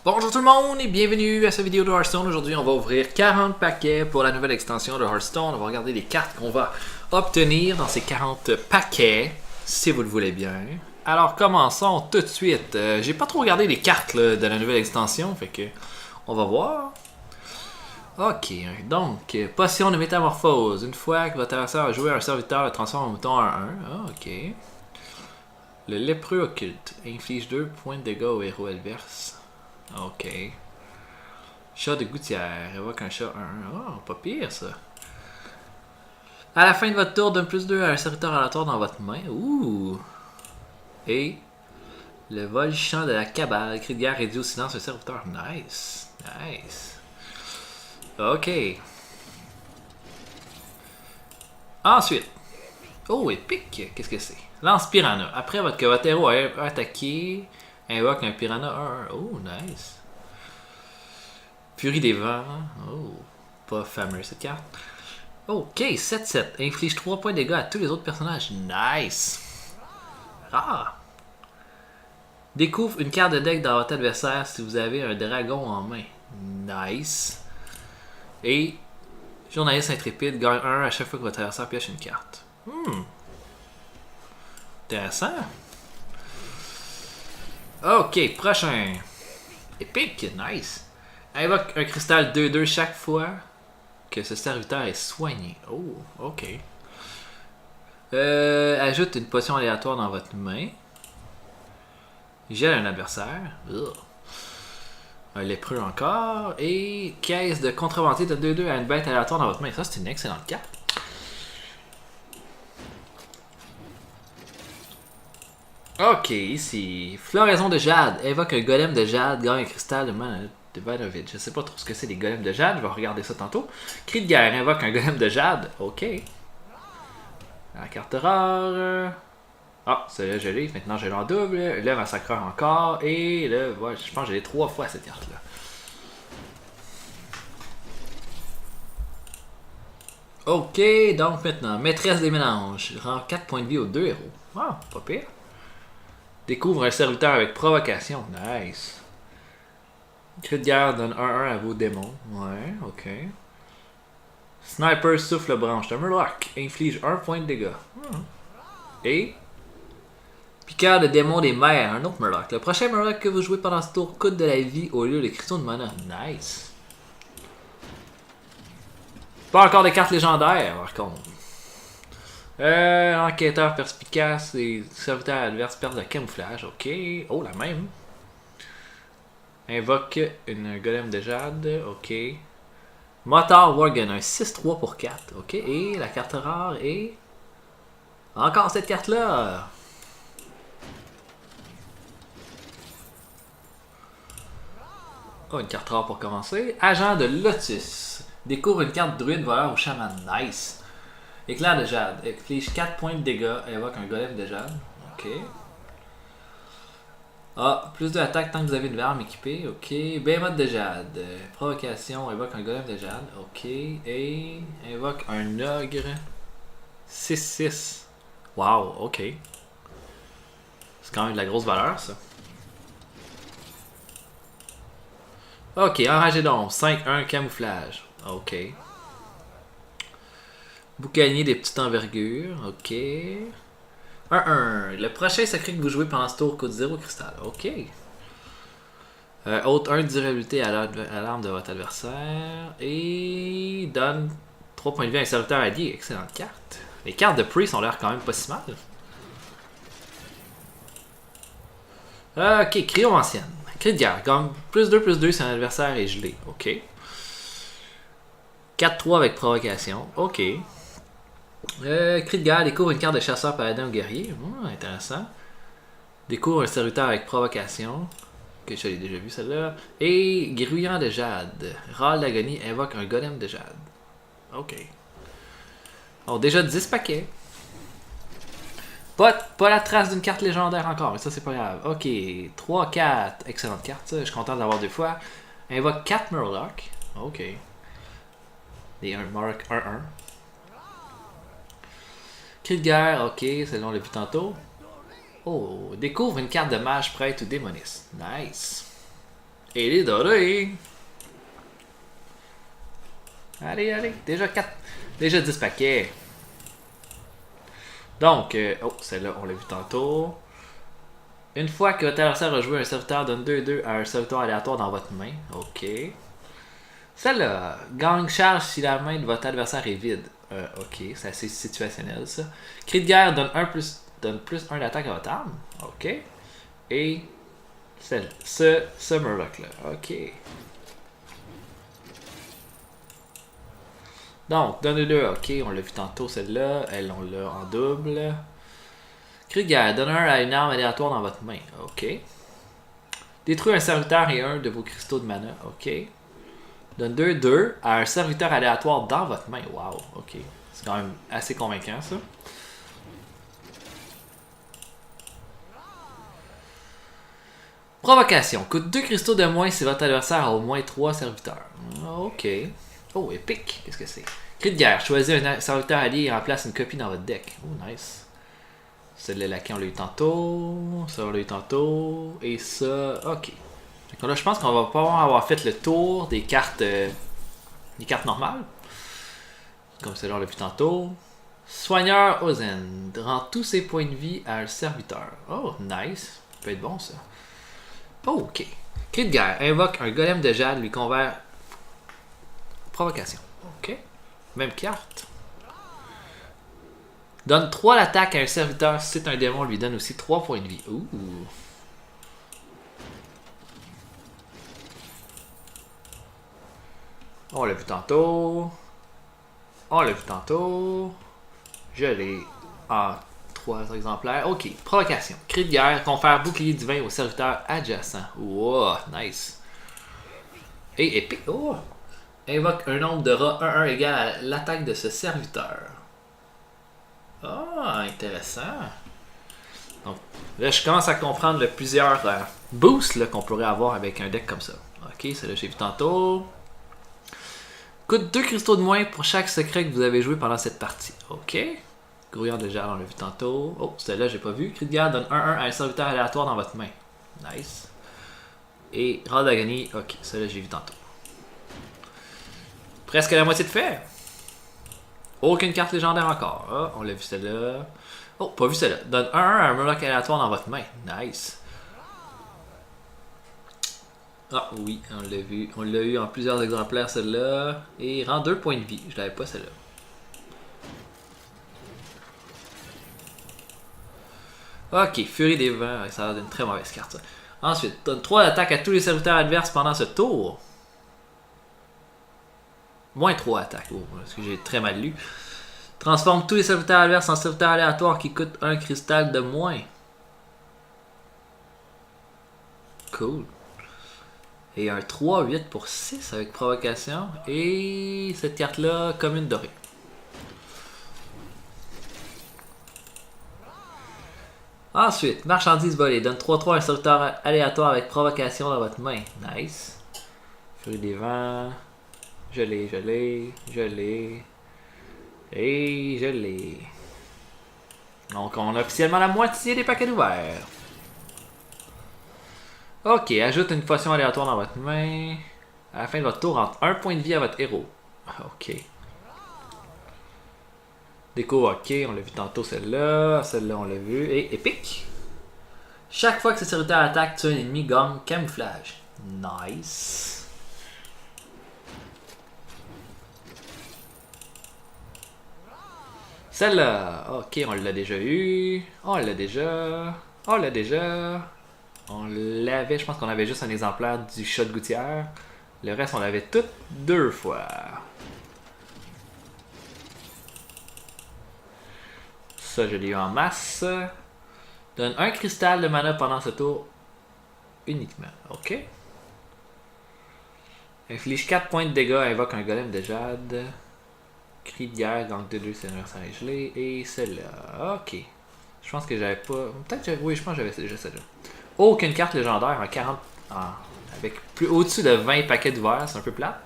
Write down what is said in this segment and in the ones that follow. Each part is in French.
Bonjour tout le monde et bienvenue à cette vidéo de Hearthstone. Aujourd'hui, on va ouvrir 40 paquets pour la nouvelle extension de Hearthstone. On va regarder les cartes qu'on va obtenir dans ces 40 paquets, si vous le voulez bien. Alors, commençons tout de suite. J'ai pas trop regardé les cartes là, de la nouvelle extension, fait que on va voir. Ok, donc, potion de métamorphose. Une fois que votre adversaire a joué un serviteur, le transforme en mouton en 1. Ah, ok. Le lépreux occulte. Inflige 2 points de dégâts au héros adverse. Ok. Chat de gouttière. Évoque un chat 1. Oh, pas pire ça. À la fin de votre tour, donne plus 2 à un serviteur aléatoire dans votre main. Ouh. Et le volchant de la cabale. Cri de guerre réduit au silence un serviteur. Nice. Nice. Ok. Ensuite. Oh, épique. Qu'est-ce que c'est? Lance piranha. Après que votre héros a attaqué, invoque un piranha 1. Oh, nice. Furie des vents. Oh, pas fameux cette carte. Ok, 7-7. Inflige 3 points de dégâts à tous les autres personnages. Nice. Ah. Découvre une carte de deck dans votre adversaire si vous avez un dragon en main. Nice. Et journaliste intrépide gagne 1 à chaque fois que votre adversaire pioche une carte. Intéressant. Ok, prochain. Épique, nice. Invoque un cristal 2-2 chaque fois que ce serviteur est soigné. Oh, ok. Ajoute une potion aléatoire dans votre main. Gèle un adversaire. Ugh. Un lépreux encore. Et caisse de contrebandier de 2-2 à une bête aléatoire dans votre main. Ça, c'est une excellente carte. Ok, ici. Floraison de jade. Invoque un golem de jade. Gagne un cristal de mana de Vanovich. Je sais pas trop ce que c'est les golems de jade. Je vais regarder ça tantôt. Cri de guerre. Invoque un golem de jade. Ok. La carte rare. Ah, celle-là je l'ai. Maintenant je l'ai en double. Le massacreur encore. Et le. Ouais, je pense que j'ai 3 fois cette carte-là. Ok, donc maintenant, maîtresse des mélanges. Rend 4 points de vie aux 2 héros. Ah, pas pire. Découvre un serviteur avec provocation. Nice. Cri de guerre donne 1-1 à vos démons. Ouais, ok. Sniper souffle branche de Murloc. Inflige 1 point de dégâts. Et piqueur de démon des mers. Un autre Murloc. Le prochain Murloc que vous jouez pendant ce tour coûte de la vie au lieu de cristaux de mana. Nice. Pas encore de cartes légendaires par contre. Enquêteur perspicace et serviteur adverse perdent de camouflage. Ok. Oh, la même. Invoque une golem de jade. Ok. Motor Worgen, un 6-3 pour 4. Ok. Et la carte rare est. Encore cette carte-là. Oh, une carte rare pour commencer. Agent de Lotus. Découvre une carte druide voleur ou chaman. Nice. Éclair de jade. Inflige 4 points de dégâts. Invoque un golem de jade. Ok. Ah, plus de attaque tant que vous avez une arme équipée. Ok. Behemoth de jade. Provocation. Invoque un golem de jade. Ok. Et invoque un ogre. 6-6. Wow, ok. C'est quand même de la grosse valeur ça. Ok, enragé d'ombre. 5-1 camouflage. Ok. Boucanier des petites envergures. Ok. 1-1. Le prochain secret que vous jouez pendant ce tour coûte 0 cristal. Ok. Ôte 1 de durabilité à l'arme de votre adversaire. Et donne 3 points de vie à un serviteur allié. Excellente carte. Les cartes de Priest ont l'air quand même pas si mal. Ok, Cryo ancienne. Cri de guerre. Comme plus 2 si un adversaire est gelé. Ok. 4-3 avec provocation. Ok. Cri de guerre, découvre une carte de chasseur paladin ou guerrier. Intéressant. Découvre un serviteur avec provocation. Que je l'ai déjà vu celle-là. Et grouillant de jade. Râle d'agonie, invoque un golem de jade. Ok. On déjà 10 paquets. Pas la trace d'une carte légendaire encore, mais ça c'est pas grave. Ok, 3-4. Excellente carte, ça. Je suis content de l'avoir 2 fois. Invoque 4 Murloc. Ok. Et un Murloc 1-1. Cri de guerre, ok, c'est on l'a vu tantôt. Oh, découvre une carte de mage prêtre ou démoniste. Nice. Et les dorés. Allez, allez. Déjà 4. Déjà 10 paquets. Donc, oh, celle-là, on l'a vu tantôt. Une fois que votre adversaire a joué un serviteur, donne 2-2 à un serviteur aléatoire dans votre main. Ok. Celle-là, gang charge si la main de votre adversaire est vide. Ok, c'est assez situationnel ça. Cri de guerre donne plus 1 d'attaque à votre arme. Ok. Et ce Murloc là. Ok. Donc, donne 2, ok, on l'a vu tantôt celle-là. Elle, on l'a en double. Cri de guerre, donne 1 à une arme aléatoire dans votre main. Ok. Détruis un serviteur et un de vos cristaux de mana. Ok. Donne 2 à un serviteur aléatoire dans votre main. Wow, ok. C'est quand même assez convaincant ça. Provocation. Coûte 2 cristaux de moins si votre adversaire a au moins 3 serviteurs. Ok. Oh, épique. Qu'est-ce que c'est? Cri de guerre. Choisis un serviteur allié et remplace une copie dans votre deck. Oh, nice. Celle-là, laquelle on l'a eu tantôt. Ça, on l'a eu tantôt. Et ça, ok. Donc là, je pense qu'on va pas avoir fait le tour des cartes normales. Comme celle-là, on l'a vu tantôt. Soigneur Ozen rend tous ses points de vie à un serviteur. Oh, nice. Ça peut être bon, ça. Oh, ok. Cri de guerre. Invoque un golem de jade, lui convert provocation. Ok. Même carte. Donne 3 d'attaque à un serviteur. Si c'est un démon, lui donne aussi 3 points de vie. Ouh. On l'a vu tantôt. On l'a vu tantôt. Je l'ai en 3 exemplaires. Ok. Provocation. Cri de guerre. Confère bouclier divin au serviteur adjacent. Wow. Nice. Et épique. Oh. Invoque un nombre de rats 1-1 égal à l'attaque de ce serviteur. Ah, intéressant. Donc, là, je commence à comprendre plusieurs boosts qu'on pourrait avoir avec un deck comme ça. Ok, celle-là, j'ai vu tantôt. Coûte 2 cristaux de moins pour chaque secret que vous avez joué pendant cette partie. Ok. Grouillard de jade, on l'a vu tantôt. Oh, celle-là, j'ai pas vu. Cri de guerre donne 1-1 à un serviteur aléatoire dans votre main. Nice. Et rang d'agonie. Ok, celle-là, j'ai vu tantôt. Presque la moitié de fait. Aucune carte légendaire encore. Ah, on l'a vu celle-là. Oh, pas vu celle-là. Donne 1-1 à un Murloc aléatoire dans votre main. Nice. Ah oui, on l'a vu. On l'a eu en plusieurs exemplaires celle-là. Et rend 2 points de vie. Je l'avais pas celle-là. Ok, Furie des Vents. Ça a l'air d'une très mauvaise carte ça. Ensuite, donne 3 d'attaque à tous les serviteurs adverses pendant ce tour. Moins 3 attaques. Oh, parce que j'ai très mal lu. Transforme tous les serviteurs adverses en serviteurs aléatoires qui coûtent 1 cristal de moins. Cool. Et un 3-8 pour 6 avec provocation. Et cette carte-là, commune dorée. Ensuite, marchandise volée. Donne 3-3 à un serviteur aléatoire avec provocation dans votre main. Nice. Furie des vents. Je l'ai. Et je l'ai. Donc, on a officiellement la moitié des paquets ouverts. Ok, ajoute une potion aléatoire dans votre main. À la fin de votre tour, entre 1 point de vie à votre héros. Ok. Déco, ok, on l'a vu tantôt celle-là. Celle-là, on l'a vu. Et épique. Chaque fois que ce serviteur attaque, tu as un ennemi gagne camouflage. Nice. Celle-là, ok, on l'a déjà eu. On l'a déjà. On l'avait, je pense qu'on avait juste un exemplaire du chat de gouttière. Le reste, on l'avait tout 2 fois. Ça, je l'ai eu en masse. Donne 1 cristal de mana pendant ce tour uniquement. Ok. Inflige 4 points de dégâts, invoque un golem de jade. Cri de guerre, gang de 2, c'est l'adversaire gelé. Et celle-là. Ok. Je pense que j'avais pas. Peut-être que oui, je pense que j'avais déjà celle-là. Aucune carte légendaire en 40. Avec plus au-dessus de 20 paquets d'ouverts, c'est un peu plat.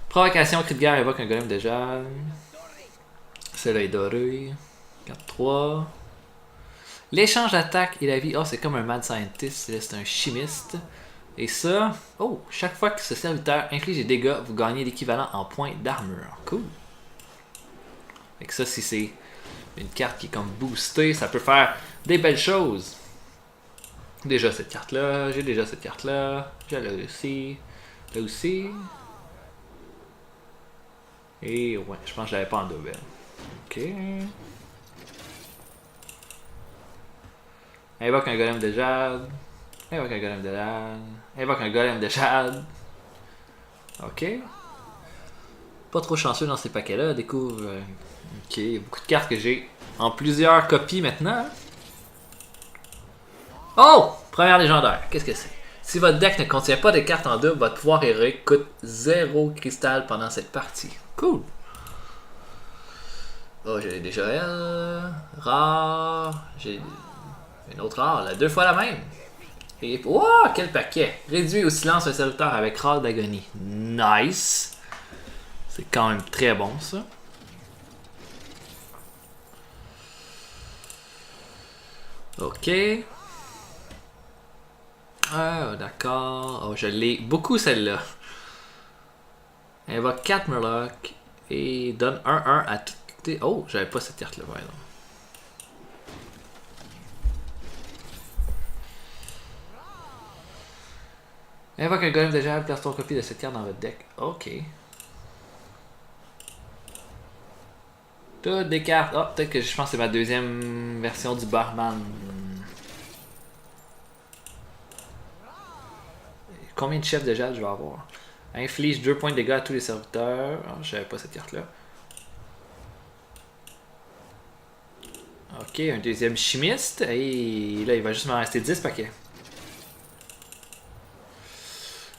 Provocation, cri de guerre, évoque un golem de jade. Celle-là est dorée. 4-3. L'échange d'attaque et la vie. Oh, c'est comme un mad scientist. C'est un chimiste. Et ça, oh, chaque fois que ce serviteur inflige des dégâts, vous gagnez l'équivalent en points d'armure. Cool. Et ça, si c'est une carte qui est comme boostée, ça peut faire des belles choses. Déjà cette carte-là, j'ai déjà cette carte-là, j'ai là aussi, là aussi. Et ouais, je pense que je l'avais pas en double. Ok. Invoque un golem de jade. Invoque un golem de jade. Invoque un golem de jade. Ok. Pas trop chanceux dans ces paquets-là. Découvre. Ok, il y a beaucoup de cartes que j'ai en plusieurs copies maintenant. Oh! Première légendaire. Qu'est-ce que c'est? Si votre deck ne contient pas de cartes en double, votre pouvoir héroïque coûte 0 cristal pendant cette partie. Cool. Oh, j'ai déjà elle. Rare. J'ai une autre rare. Là, 2 fois la même. Et wow, quel paquet! Réduit au silence un serviteur avec rare d'agonie. Nice! C'est quand même très bon ça. Ok. Ah, d'accord. Oh, je l'ai beaucoup celle-là. Invoque 4 Murlocs et donne 1-1 à toutes tes. Oh, j'avais pas cette carte-là, par exemple. Invoque un golem de jade, place ton copie de cette carte dans votre deck. Ok. Toutes des cartes. Oh, peut-être que je pense que c'est ma deuxième version du barman. Combien de chefs de jade je vais avoir? Inflige 2 points de dégâts à tous les serviteurs. Oh, j'avais pas cette carte-là. Ok, un deuxième chimiste. Et là, il va juste m'en rester 10 paquets.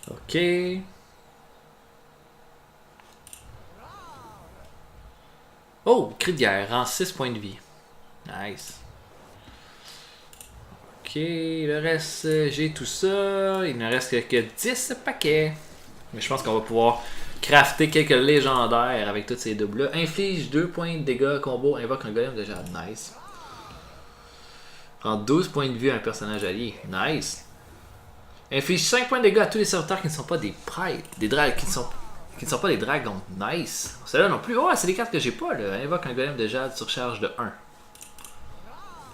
Ok. Oh, cri de guerre, rend 6 points de vie. Nice. Ok, le reste, j'ai tout ça. Il ne reste que 10 paquets. Mais je pense qu'on va pouvoir crafter quelques légendaires avec tous ces doubles-là. Inflige 2 points de dégâts, combo, invoque un golem de jade. Nice. Rend 12 points de vie à un personnage allié. Nice. Inflige 5 points de dégâts à tous les serviteurs qui ne sont pas des prêtres. Des drags qui ne sont pas des dragons. Nice. Celle-là non plus. Oh, c'est des cartes que j'ai pas là. Invoque un golem de jade sur charge de 1.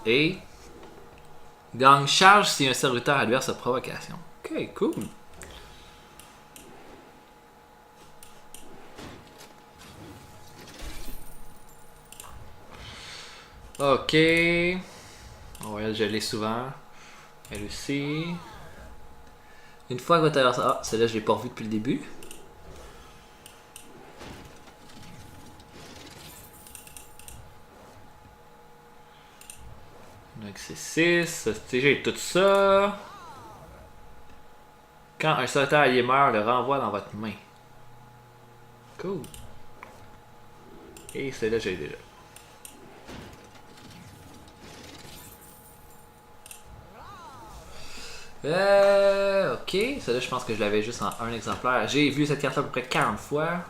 Et gagne charge si un serviteur adverse a provocation. Ok, cool. Ok. Oh, elle, je l'ai souvent. Elle aussi. Une fois que votre adversaire. Ah, celle-là, je l'ai pas revue depuis le début. Donc c'est 6. J'ai tout ça. Quand un serviteur allié meurt, le renvoie dans votre main. Cool. Et celle-là, j'ai déjà. Ok. Celle-là, je pense que je l'avais juste en un exemplaire. J'ai vu cette carte-là à peu près 40 fois.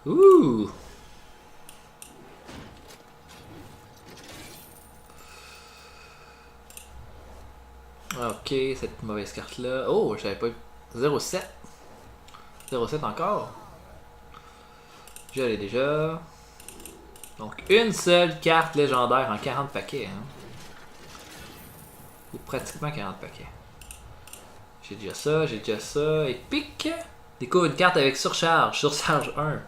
Ouh! Ok, cette mauvaise carte-là. Oh, j'avais pas. 0,7. 0,7 encore. Je l'ai déjà. Donc, une seule carte légendaire en 40 paquets. Hein. Ou pratiquement 40 paquets. J'ai déjà ça, j'ai déjà ça. Épique! Découvre une carte avec surcharge. Surcharge 1.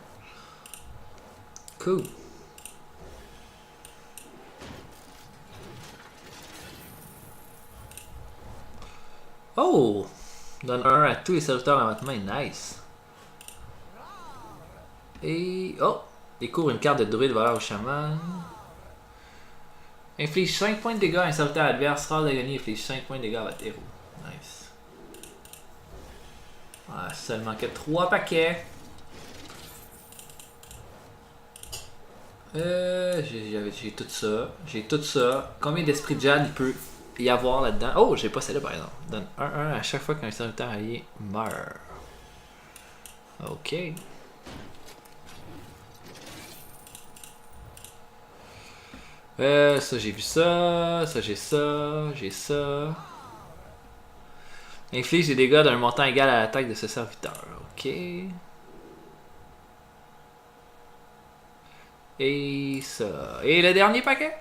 Cool. Oh! Donne 1 à tous les serviteurs dans votre main. Nice. Et. Oh! Découvre une carte de druide valeur au chaman. Inflige 5 points de dégâts à un serviteur adverse. Rare d'agonie, inflige 5 points de dégâts à votre héros. Nice. Ah, seulement que 3 paquets. J'ai tout ça. J'ai tout ça. Combien d'esprits de jade il peut y avoir là-dedans? Oh, j'ai pas celle-là par exemple. Donne 1-1 à chaque fois qu'un serviteur allié meurt. Ok. Ça j'ai vu ça. Ça j'ai ça. J'ai ça. Inflige des dégâts d'un montant égal à l'attaque de ce serviteur. Ok. Et ça. Et le dernier paquet?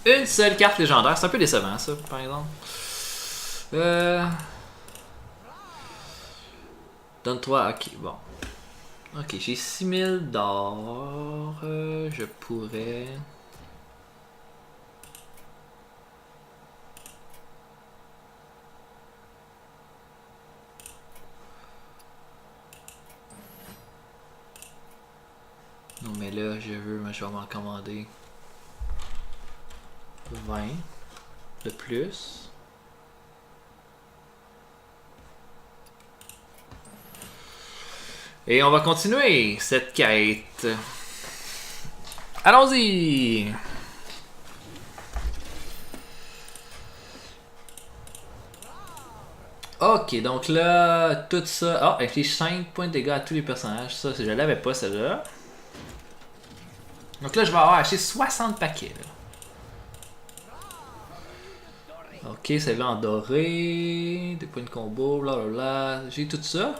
Une seule carte légendaire. C'est un peu décevant, ça, par exemple. Donne-toi. Ok, bon. Ok, j'ai 6000 d'or. Je pourrais. Non, mais là, je vais m'en commander 20 de plus. Et on va continuer cette quête. Allons-y! Ok, donc là, tout ça. Ah, inflige 5 points de dégâts à tous les personnages. Ça, je l'avais pas, celle-là. Donc là, je vais avoir acheté 60 paquets. Là. Ok, celle-là en doré. Des points de combo, blablabla. J'ai tout ça.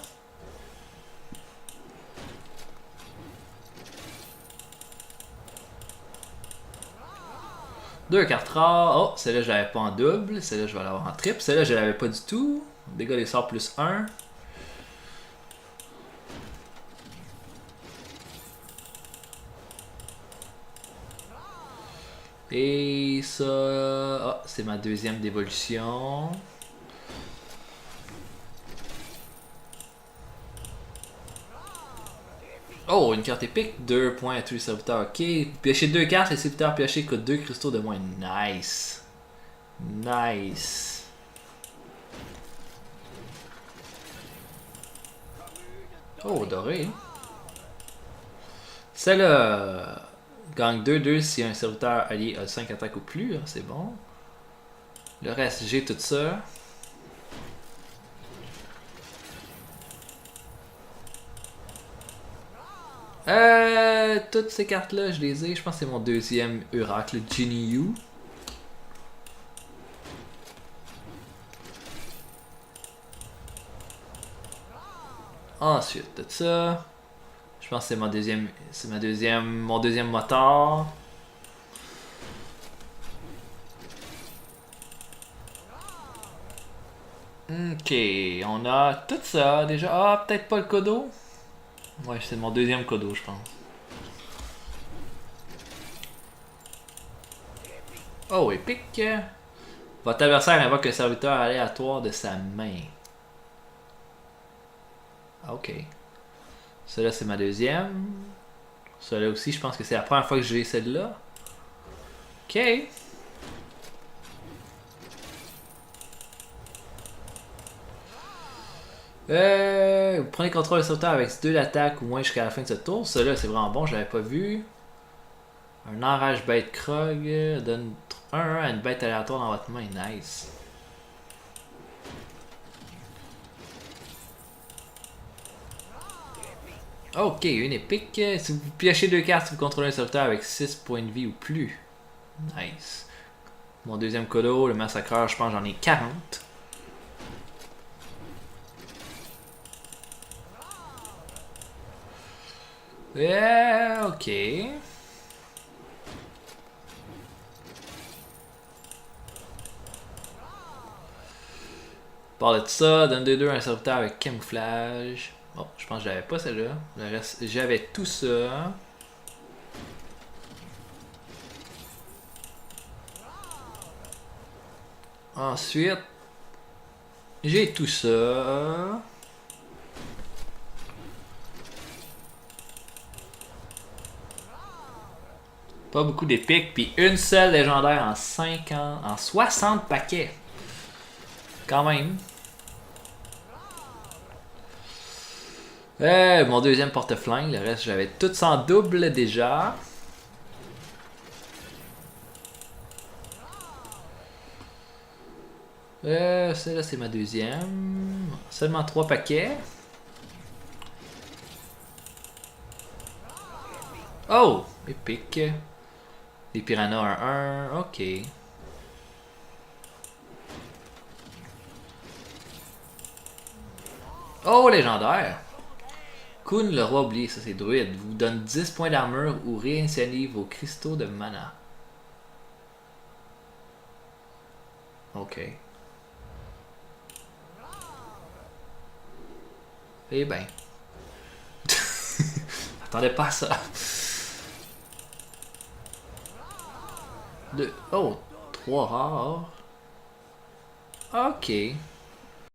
Deux cartes rares. Oh, celle-là, je l'avais pas en double. Celle-là, je vais l'avoir en triple. Celle-là, je l'avais pas du tout. Dégâts des sorts plus 1. Et ça... Ah, c'est ma deuxième dévolution. Oh, une carte épique. 2 points à tous les serviteurs. Ok. Piocher 2 cartes. Les serviteurs piochés coûtent 2 cristaux de moins. Nice. Nice. Oh, doré. Celle-là gagne 2-2 si un serviteur allié a 5 attaques ou plus. Hein, c'est bon. Le reste, j'ai tout ça. Toutes ces cartes-là, je les ai. Je pense que c'est mon deuxième oracle, Jinny Yu. Ensuite de ça, je pense que c'est mon deuxième moteur. Ok, on a tout ça déjà. Ah, peut-être pas le Kodo. Ouais, c'est mon deuxième Kodo, je pense. Oh, épique. Votre adversaire invoque un serviteur aléatoire de sa main. Ok. Celle-là, c'est ma deuxième. Celle-là aussi, je pense que c'est la première fois que j'ai celle-là. Ok. Vous prenez contrôle du sauteur avec 2 d'attaque ou moins jusqu'à la fin de ce tour. Celui-là, c'est vraiment bon, je l'avais pas vu. Un enrage bête Krog donne 1-1 à une bête aléatoire dans votre main. Nice. Ok, une épique. Si vous piochez 2 cartes, si vous contrôlez un sauveteur avec 6 points de vie ou plus. Nice. Mon deuxième colo, le massacreur, je pense j'en ai 40. Ok. Parle de ça, donne 2-2 à un serviteur avec camouflage. Bon, je pense que j'avais pas celle-là. Le reste, j'avais tout ça. Ensuite, j'ai tout ça. Pas beaucoup d'épiques, puis une seule légendaire en 50, en 60 paquets. Quand même. Mon deuxième porte-flingue, le reste j'avais tout en double déjà. Celle-là c'est ma deuxième. Seulement 3 paquets. Oh! Épique. Les piranhas 1-1. Ok. Oh, légendaire! Kun, le roi oublié, ça c'est druide, vous donne 10 points d'armure ou réinitialise vos cristaux de mana. Ok. Eh ben. Attendais pas à ça. Oh, 3 rares. Ok.